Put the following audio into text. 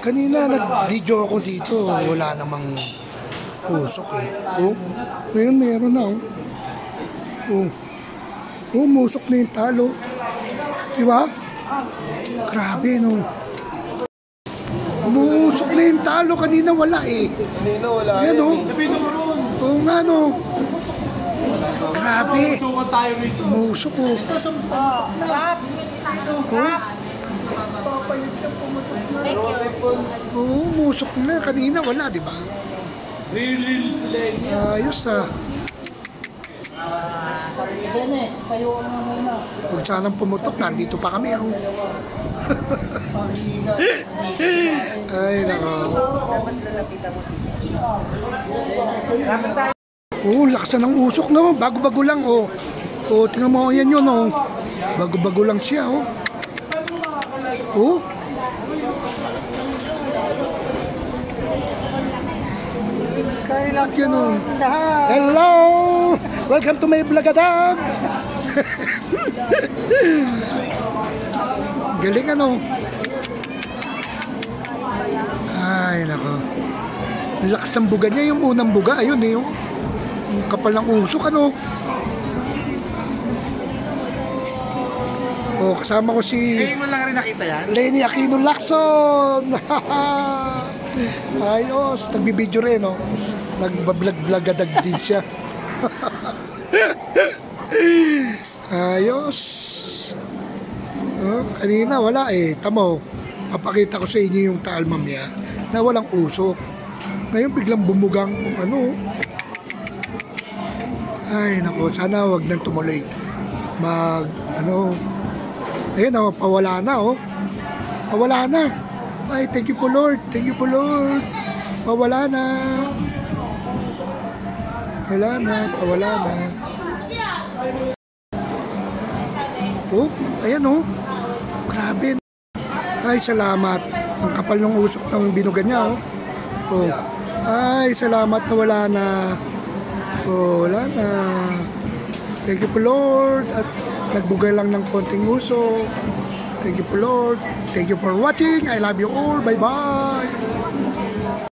Kanina nag-video ako dito, wala namang usok eh. Oh, ngayon meron na oh. Oh, musok na yung talo. Diba? Grabe no. Musok na yung talo, kanina wala eh. Kanina wala. Ayan oh. Oo nga no. Grabe. Musok oh. Oo, musok na. Kanina wala, di ba? Ayos ah. Kung sanang pumutok, nandito pa kami. Oh. Ay, nako. Oh, lakas na ng usok, no? Bago-bago lang, oh. Oh, tingnan mo, yan yun, oh. Bago-bago lang siya, oh. Oh. Yan, oh. Hello! Welcome to my vlogadab! Galing, ano? Ay, nako. Lakas ng buga niya, yung unang buga, ayun eh, oh. Yung kapal ng usok, ano? Oh, kasama ko si... Ngayon mo lang rin nakita yan? Lenny Aquino Lacson! Ayos, nagbibideo rin, no? Nagbablog-vlogadag din siya. Ayos. Oh, kanina wala eh. Tamo, papakita ko sa inyo yung taal mamaya na walang usok. Ngayon biglang bumugang ano. Ay, nako, sana wag nang tumuloy. Ano, ayun oh, pawala na oh. Pawala na. Ay, thank you po Lord. Thank you po Lord. Pawala na. Wala na, pawala na. Oh, ayan oh. Grabe. Ay, salamat. Ang kapal ng usok ng binuga niya oh. Oh. Ay, salamat na wala na. Oh, wala na. Thank you po Lord. At nagbugay lang ng konting usok. Thank you po Lord. Thank you for watching. I love you all. Bye-bye.